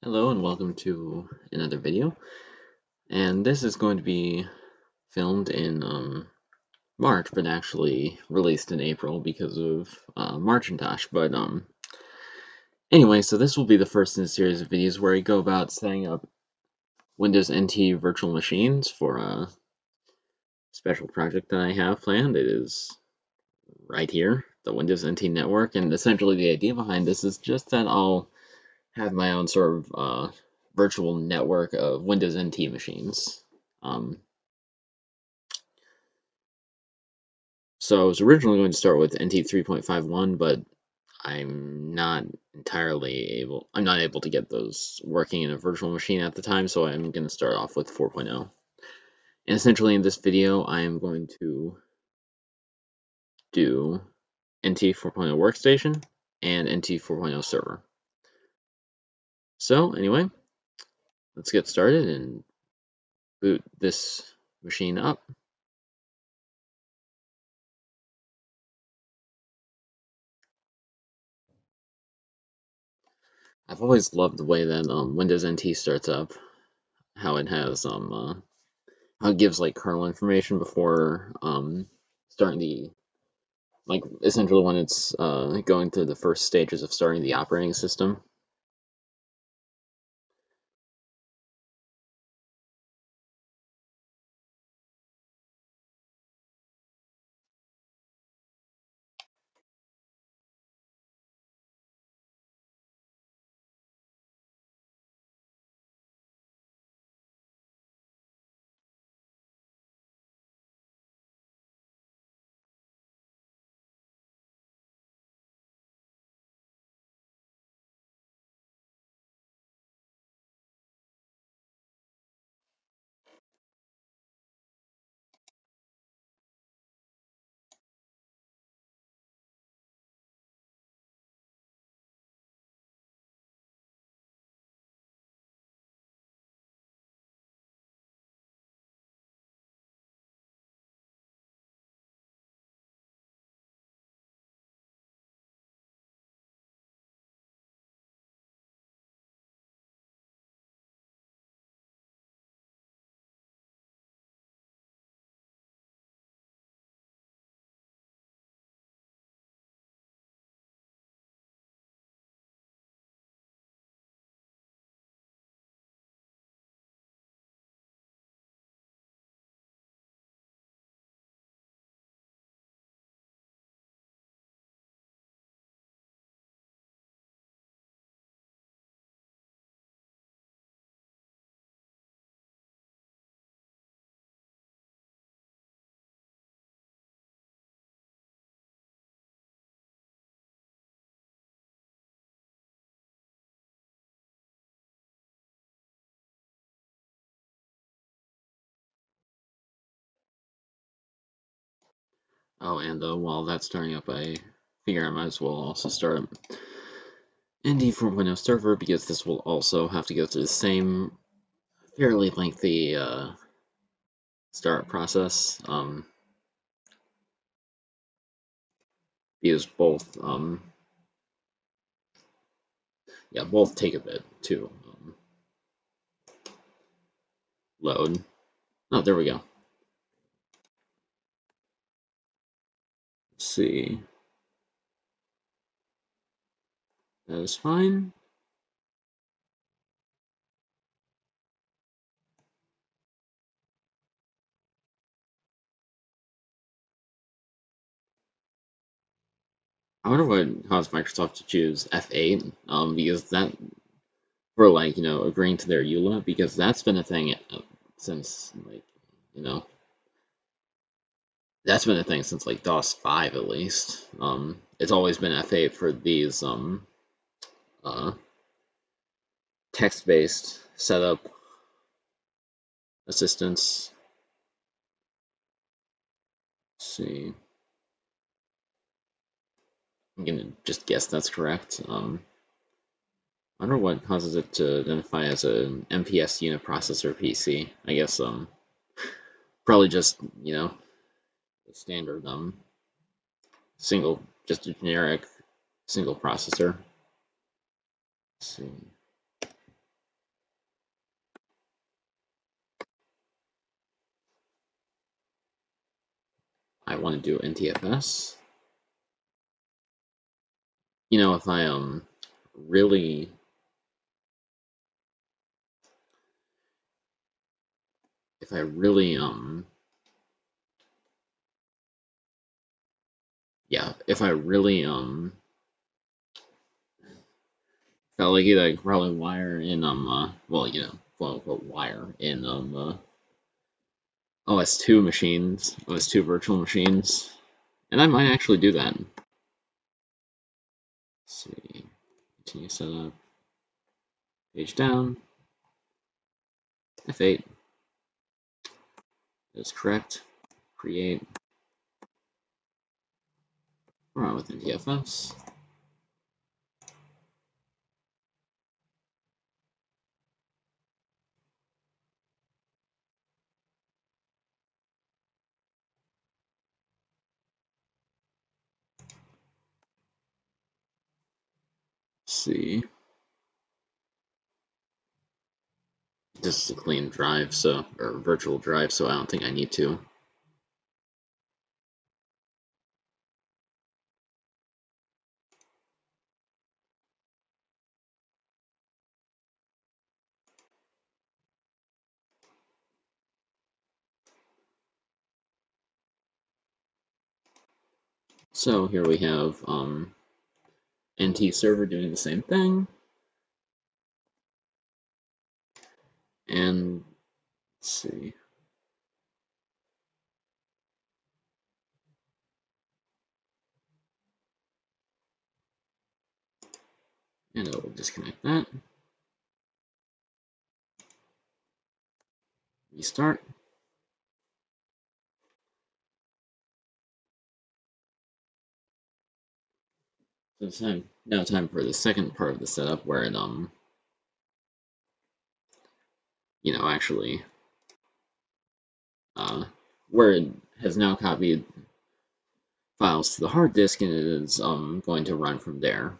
Hello and welcome to another video, and this is going to be filmed in March but actually released in April because of Marcintosh. But anyway, so this will be the first in a series of videos where I go about setting up Windows NT virtual machines for a special project that I have planned. It is right here, the Windows NT network, and essentially the idea behind this is just that I'll have my own sort of virtual network of Windows NT machines. So I was originally going to start with NT 3.51, but I'm not able to get those working in a virtual machine at the time, so I'm going to start off with 4.0. And essentially in this video, I am going to do NT 4.0 Workstation and NT 4.0 Server. So anyway, let's get started and boot this machine up. I've always loved the way that Windows NT starts up, how it has how it gives like kernel information before starting the essentially when it's going through the first stages of starting the operating system. Oh, and while that's starting up, I figure I might as well also start up ND 4.0 server because this will also have to go through the same fairly lengthy startup process. Because both take a bit to load. Oh, there we go. Let's see. That is fine. I wonder what caused Microsoft to choose F8, because that for agreeing to their EULA, because that's been a thing since you know that's been a thing since like DOS 5 at least. It's always been F8 for these uh, text-based setup assistance. Let's see. I'm gonna just guess that's correct. I wonder what causes it to identify as an MPS unit processor PC. I guess probably just the standard just a generic single processor. Let's see. I want to do NTFS. You know, if I really if I really yeah, if I really felt like it, I could probably wire in well, you know, quote unquote wire in OS2 machines, OS2 virtual machines, and I might actually do that. Let's see, continue setup, page down, F8 is correct, create, run with NTFS. See, this is a clean drive, so or virtual drive, so I don't think I need to. So here we have NT server doing the same thing, and let's see. And I will disconnect that. Restart. So it's now time for the second part of the setup where it you know, actually where it has now copied files to the hard disk and it is going to run from there.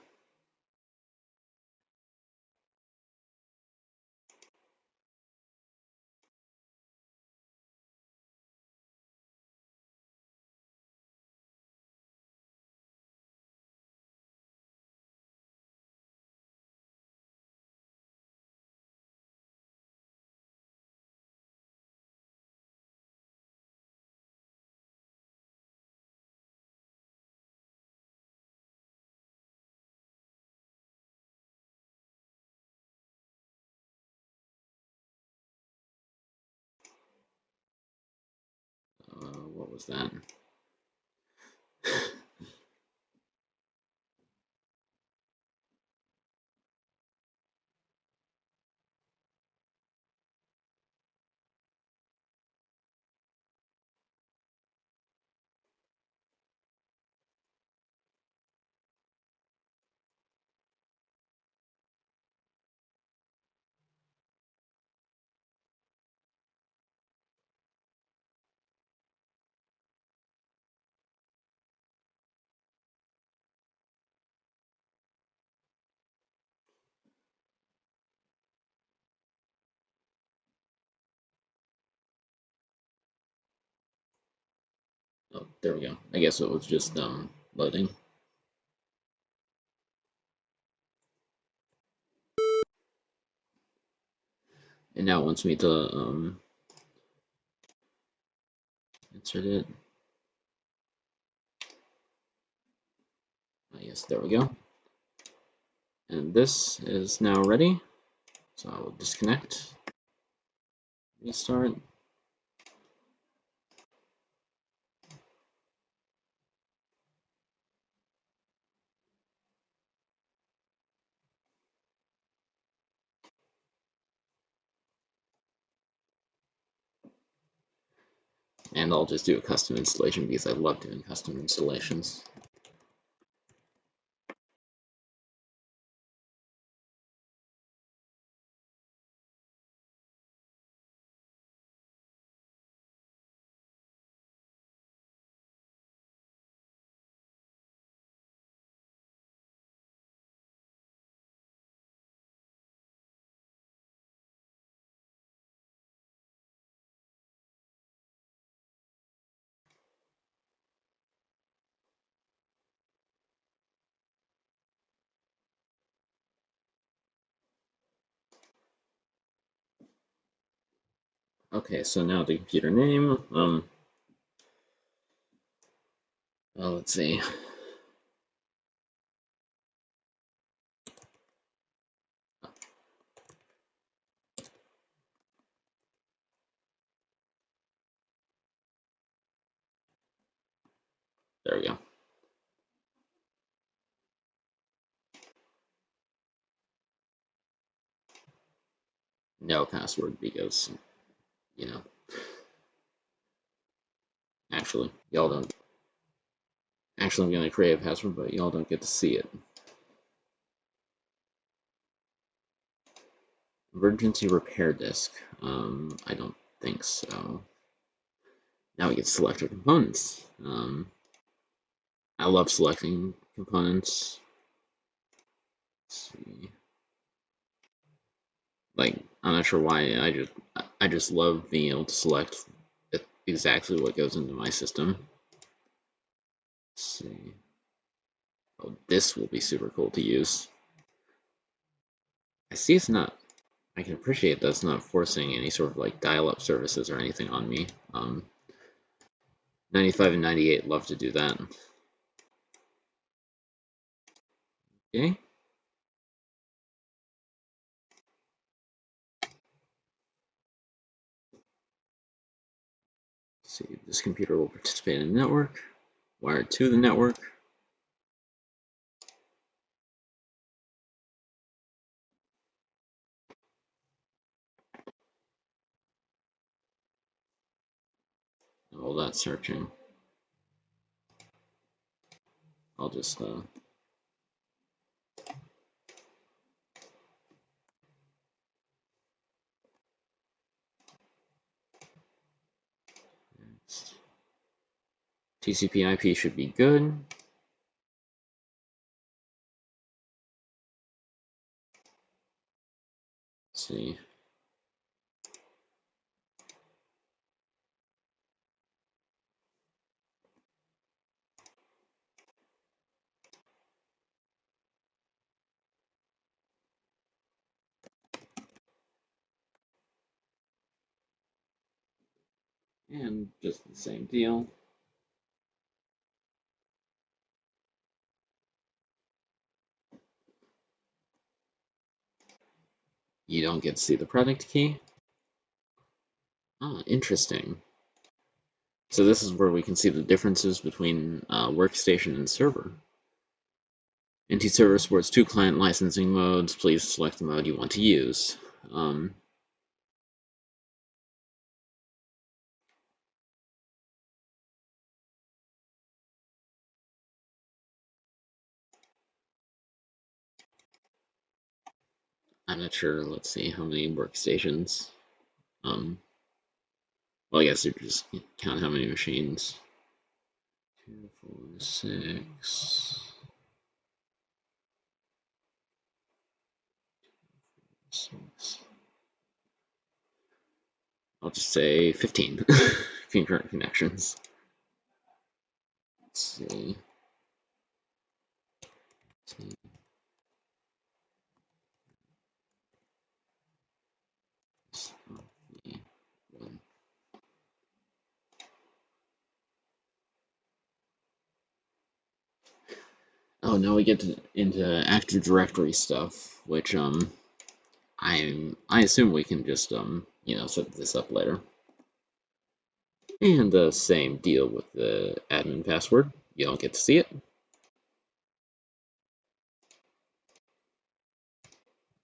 What was that? Oh, there we go. I guess it was just loading. And now it wants me to insert it. Yes, there we go. And this is now ready. So I will disconnect, restart. And I'll just do a custom installation because I love doing custom installations. Okay, so now the computer name. Let's see. There we go. No password because, you know, actually, y'all don't. Actually, I'm going to create a password, but y'all don't get to see it. Emergency repair disk. I don't think so. Now we get to select our components. I love selecting components. Let's see. Like, I'm not sure why. I just love being able to select exactly what goes into my system. Let's see. Oh, this will be super cool to use. I see it's not. I can appreciate that's not forcing any sort of like dial-up services or anything on me. 95 and 98 love to do that. Okay. Let's see, this computer will participate in the network. Wired to the network. All that searching. I'll just TCP/IP should be good. Let's see. And just the same deal. You don't get to see the product key. Ah, interesting. So this is where we can see the differences between workstation and server. NT Server supports 2 client licensing modes. Please select the mode you want to use. I'm not sure. Let's see how many workstations. Well, I guess you just count how many machines. 2, 4, 6. 6. I'll just say 15. 15 current connections. Let's see. Oh, now we get into Active Directory stuff, which I assume we can just set this up later. And the same deal with the admin password. You don't get to see it.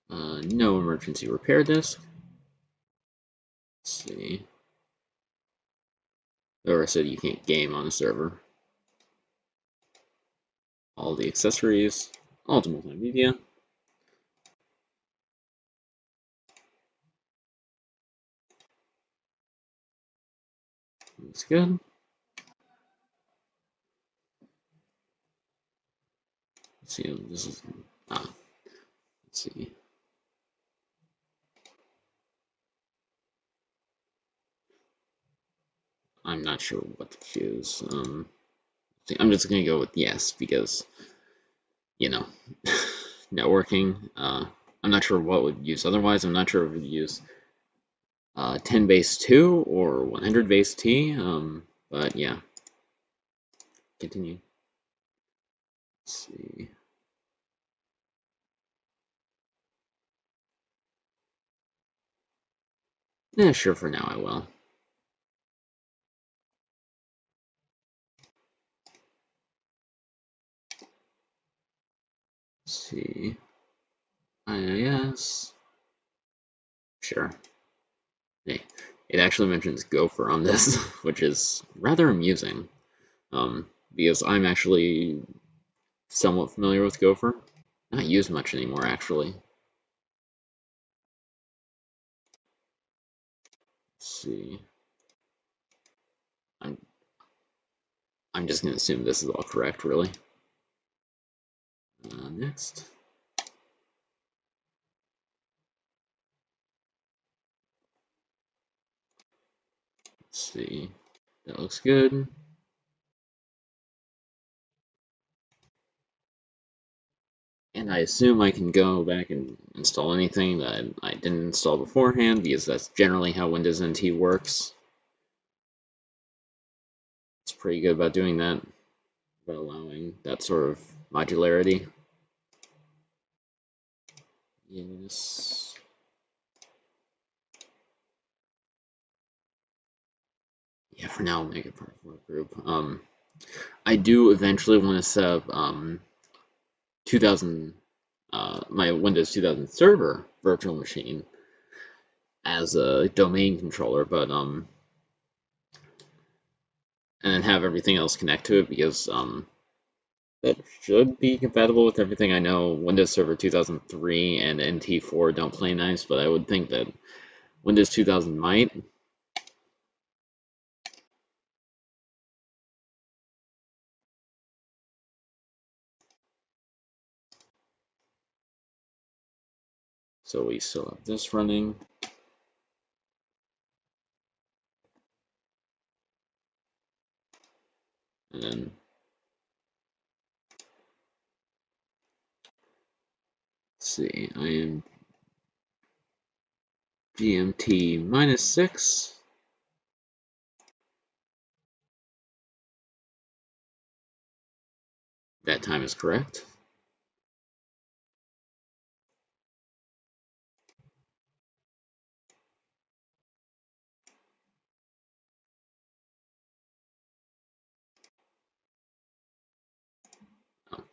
No emergency repair disk. Let's see. Or I said you can't game on a server. All the accessories. All to multimedia. Looks good. Let's see. This is. Let's see. I'm not sure what to choose. I'm just gonna go with yes because, networking. I'm not sure what would use otherwise. I'm not sure if we'd use 10 base 2 or 100 base T. But yeah, continue. Let's see. Yeah, sure, for now I will. Let's see. IIS. Sure. Hey, it actually mentions Gopher on this, which is rather amusing. Because I'm actually somewhat familiar with Gopher. Not used much anymore, actually. Let's see. I'm I'm just gonna assume this is all correct, really. Next. Let's see. That looks good. And I assume I can go back and install anything that I didn't install beforehand, because that's generally how Windows NT works. It's pretty good about doing that, about allowing that sort of modularity. Yes. Yeah, for now I'll make it part of work group. I do eventually want to set up 2000 my Windows 2000 Server virtual machine as a domain controller, but and then have everything else connect to it, because that should be compatible with everything. I know Windows Server 2003 and NT4 don't play nice, but I would think that Windows 2000 might. So we still have this running. And then let's see, I am GMT -6. That time is correct. Oh,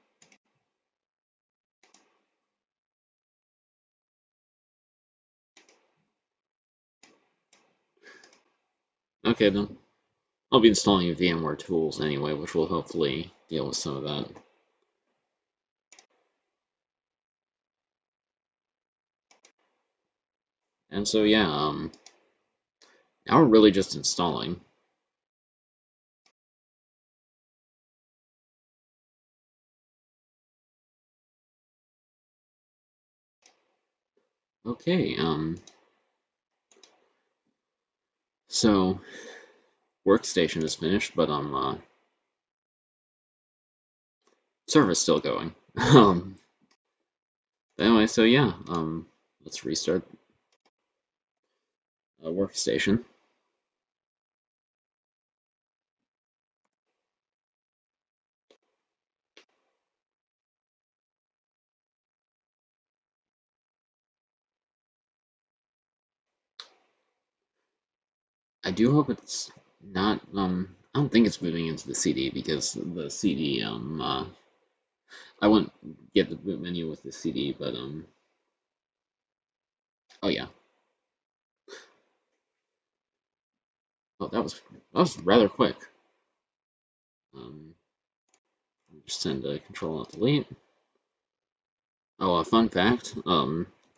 okay then. I'll be installing VMware tools anyway, which will hopefully deal with some of that. And so yeah, now we're really just installing. Okay, so workstation is finished, but server's still going. Anyway, so yeah, let's restart workstation. I do hope it's not, I don't think it's moving into the CD, because the CD, I wouldn't get the boot menu with the CD, but, oh yeah. Oh, that was rather quick. Just send a Control-Alt-Delete. Oh, a fun fact,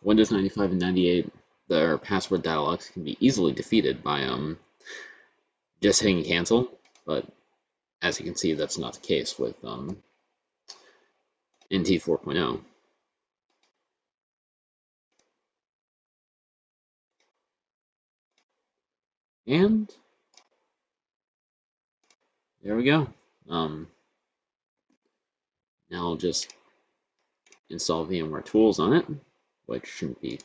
Windows 95 and 98, their password dialogs can be easily defeated by, just hitting cancel, but as you can see, that's not the case with, NT 4.0. And there we go. Now I'll just install VMware tools on it, which shouldn't be,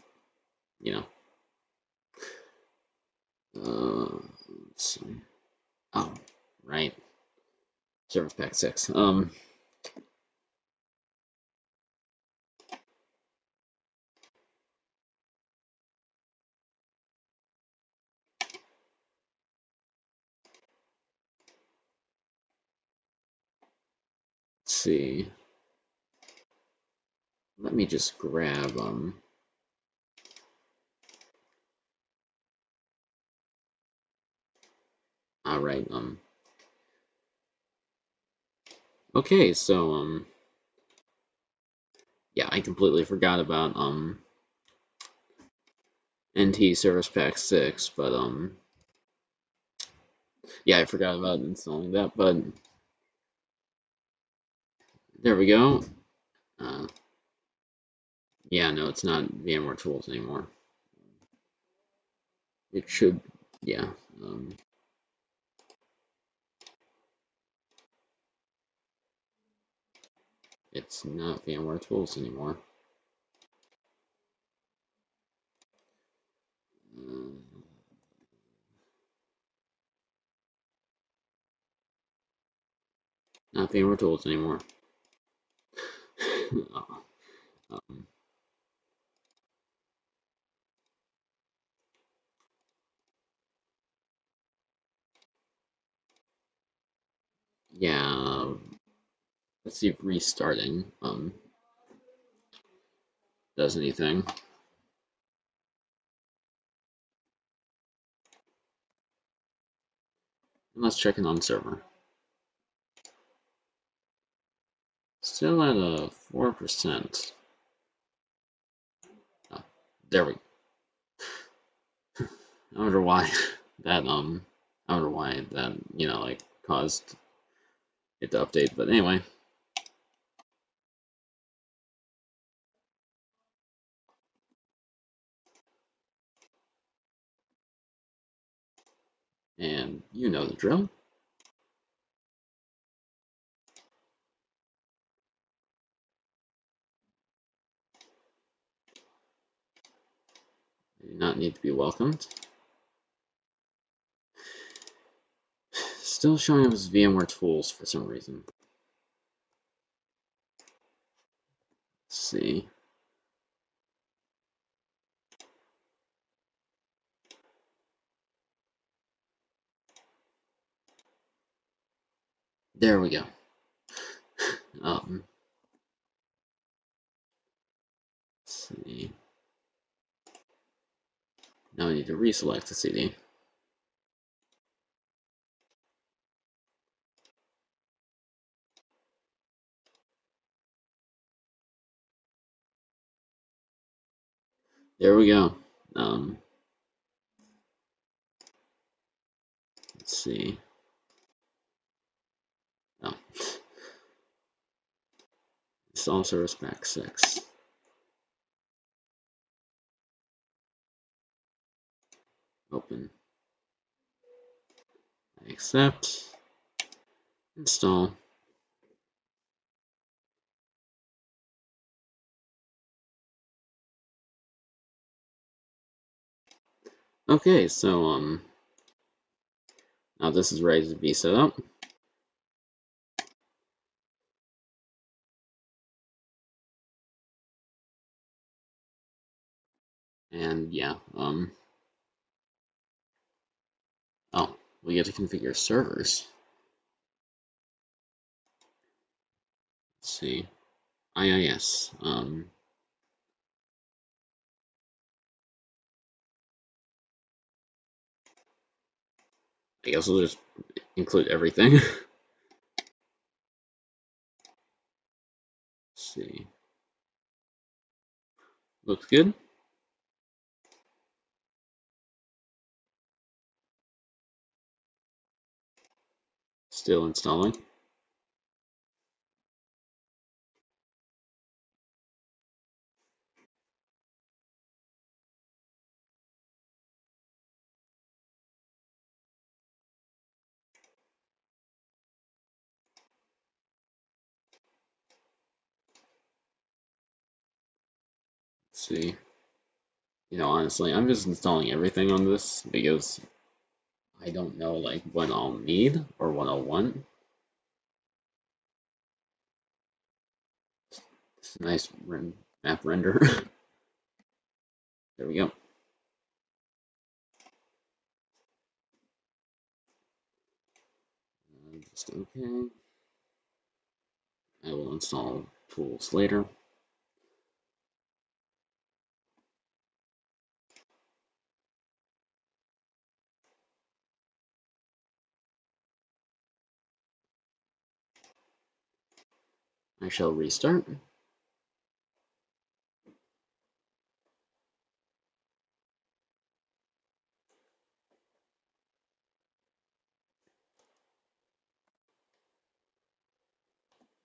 you know, Let's see. Oh, right. Server Pack 6. Let's see. Let me just grab all right. Okay, so yeah, I completely forgot about NT Service Pack 6, but yeah, I forgot about installing that, but there we go. Uh, yeah, no, it's not VMware Tools anymore. It should, yeah. It's not VMware Tools anymore. Uh, Not VMware Tools anymore. um, yeah, let's see if restarting does anything. And let's check in on server. Still at a 4%. Oh, there we go. I wonder why that I wonder why that like caused it to update. But anyway, and you know the drill. They do not need to be welcomed. Still showing up as VMware Tools for some reason. Let's see. There we go. Let's see. Now I need to reselect the CD. There we go. Let's see. Oh, install Service Pack 6. Open. Accept. Install. Okay, so now this is ready to be set up. And yeah, oh, we get to configure servers. Let's see. IIS. I guess we'll just include everything. Let's see. Looks good. Still installing. Let's see. Honestly, I'm just installing everything on this because I don't know like what I'll need or what I'll want. It's a nice map render. There we go. Just okay. I will install tools later. I shall restart.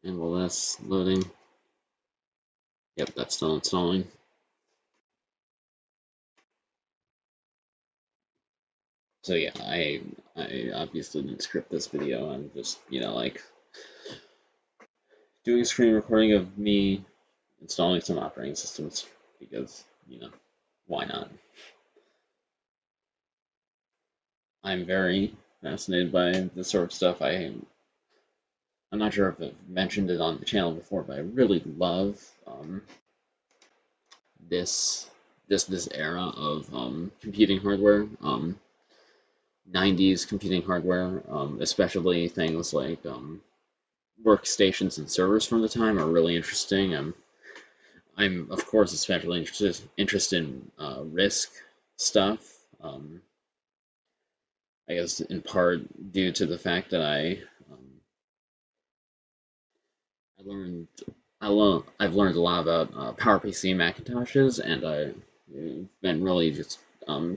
And while that's loading, yep, that's still installing. So yeah, I obviously didn't script this video. I'm just, like doing a screen recording of me installing some operating systems because, why not? I'm very fascinated by this sort of stuff. I'm not sure if I've mentioned it on the channel before, but I really love this this era of computing hardware. 90s computing hardware, especially things like workstations and servers from the time are really interesting. I'm of course especially interested in RISC stuff. Um, I guess in part due to the fact that I learned I've learned a lot about PowerPC Macintoshes, and I've been really just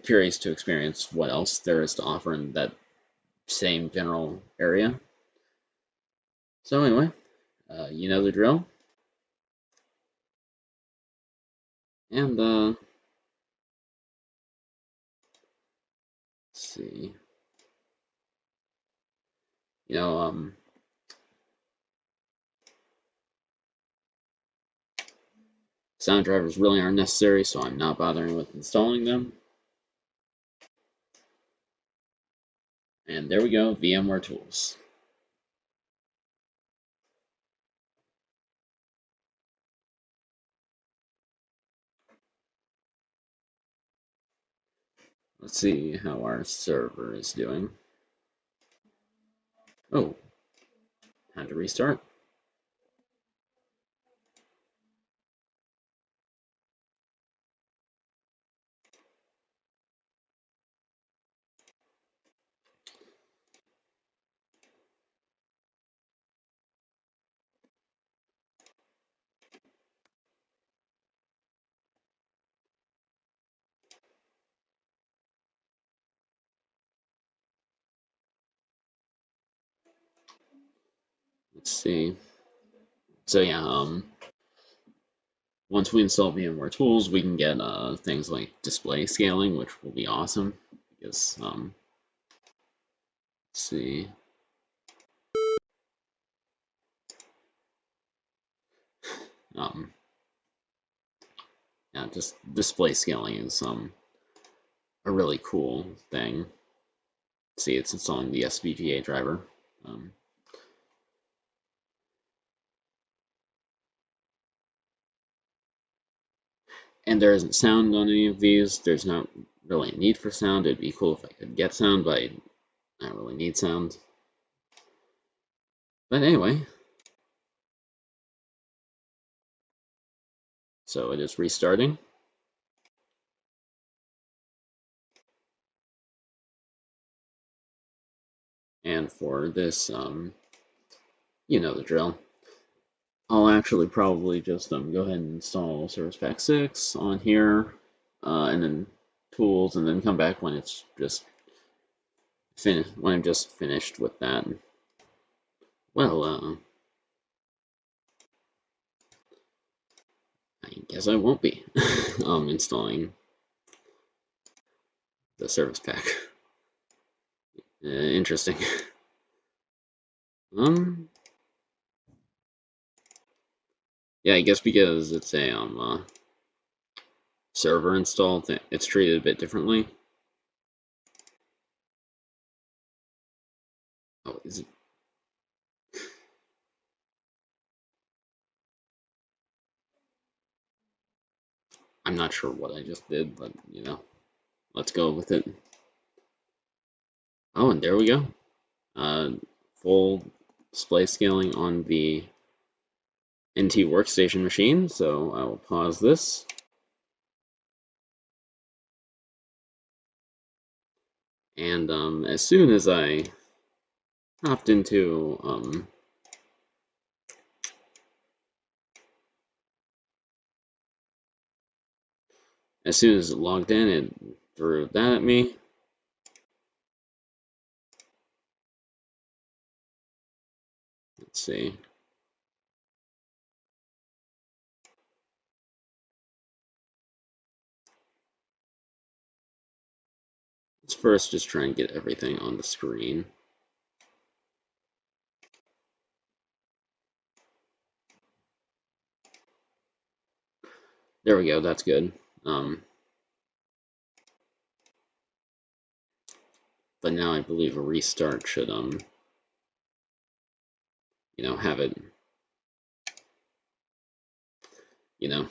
curious to experience what else there is to offer in that same general area. So anyway, you know the drill, and let's see, you know, sound drivers really aren't necessary, so I'm not bothering with installing them. And there we go, VMware tools. Let's see how our server is doing. Oh, had to restart. Let's see. So yeah, once we install VMware tools, we can get things like display scaling, which will be awesome. Because let's see, um, yeah, just display scaling is a really cool thing. See, it's installing the SVGA driver. Um, and there isn't sound on any of these. There's not really a need for sound. It'd be cool if I could get sound, but I don't really need sound. But anyway, so it is restarting. And for this, you know the drill. I'll actually probably just go ahead and install Service Pack 6 on here, and then tools, and then come back when it's just finished. When I'm just finished with that. Well, I guess I won't be installing the Service Pack. Interesting. Um, yeah, I guess because it's a server install, it's treated a bit differently. Oh, is it? I'm not sure what I just did, but let's go with it. Oh, and there we go. Uh, Full display scaling on the NT workstation machine. So I will pause this. And as soon as I hopped into as soon as it logged in, it threw that at me. Let's see. Let's first just try and get everything on the screen. There we go, that's good. But now I believe a restart should have it, you know,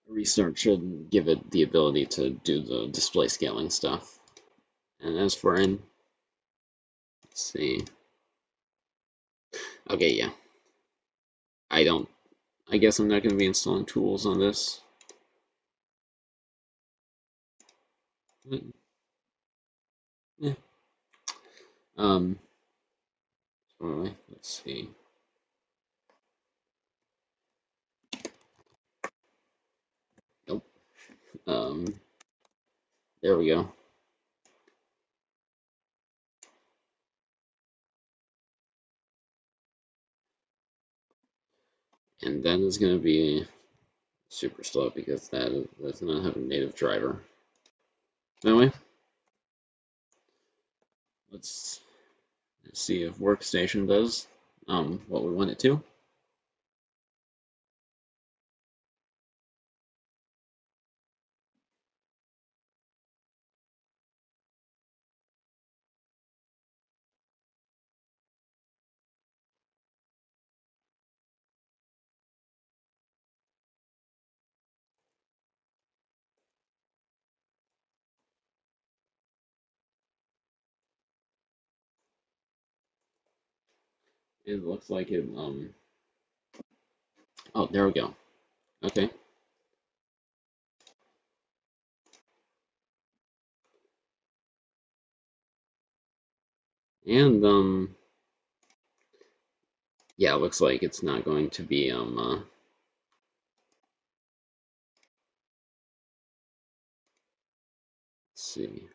a restart should give it the ability to do the display scaling stuff. And as for let's see. Okay, yeah. I guess I'm not going to be installing tools on this. But, yeah. Let's see. Nope. There we go. And that is going to be super slow because that does not have a native driver. Anyway, let's see if Workstation does what we want it to. It looks like it oh, there we go. Okay. And yeah, it looks like it's not going to be let's see.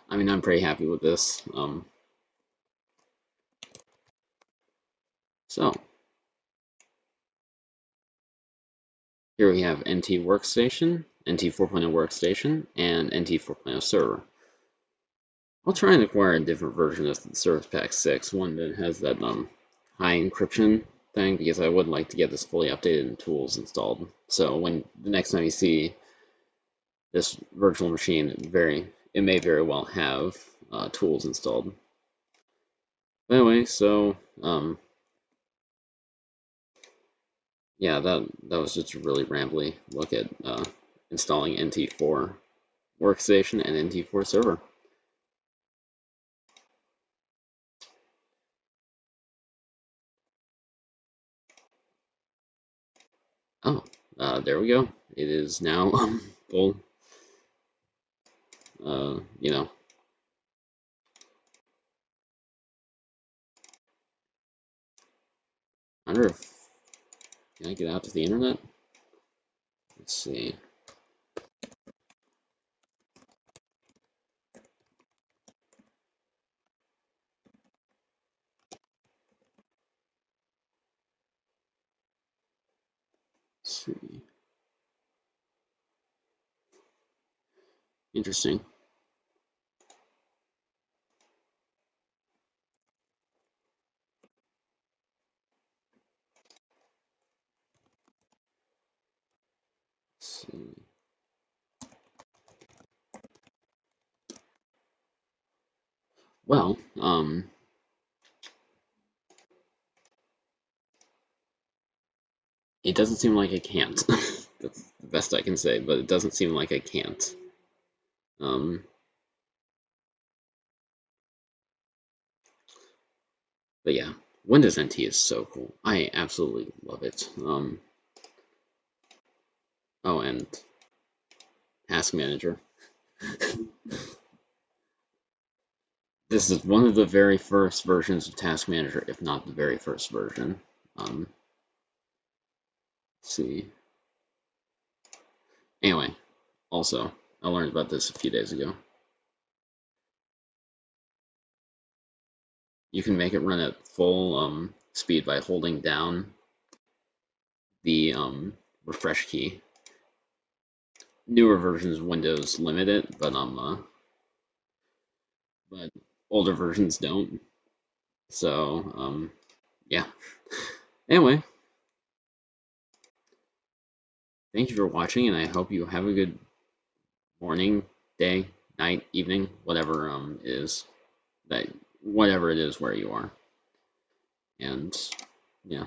I mean, I'm pretty happy with this. So here we have NT Workstation, NT 4.0 Workstation, and NT 4.0 Server. I'll try and acquire a different version of the Service Pack 6, one that has that high encryption thing, because I would like to get this fully updated and tools installed. So when the next time you see this virtual machine, it may very well have tools installed. But anyway, so yeah, that was just a really rambly look at installing NT4 Workstation and NT4 Server. Oh, there we go. It is now full. You know, I wonder if can I get out to the internet? Let's see. Let's see. Interesting. Well, it doesn't seem like I can't. That's the best I can say, but it doesn't seem like I can't. Um, but yeah, Windows NT is so cool. I absolutely love it. Oh, and Task Manager. This is one of the very first versions of Task Manager, if not the very first version. Let's see. Anyway, also, I learned about this a few days ago. You can make it run at full speed by holding down the refresh key. Newer versions of Windows limit it, but older versions don't. So yeah. Anyway, thank you for watching, and I hope you have a good morning, day, night, evening, whatever is that whatever it is where you are. And yeah.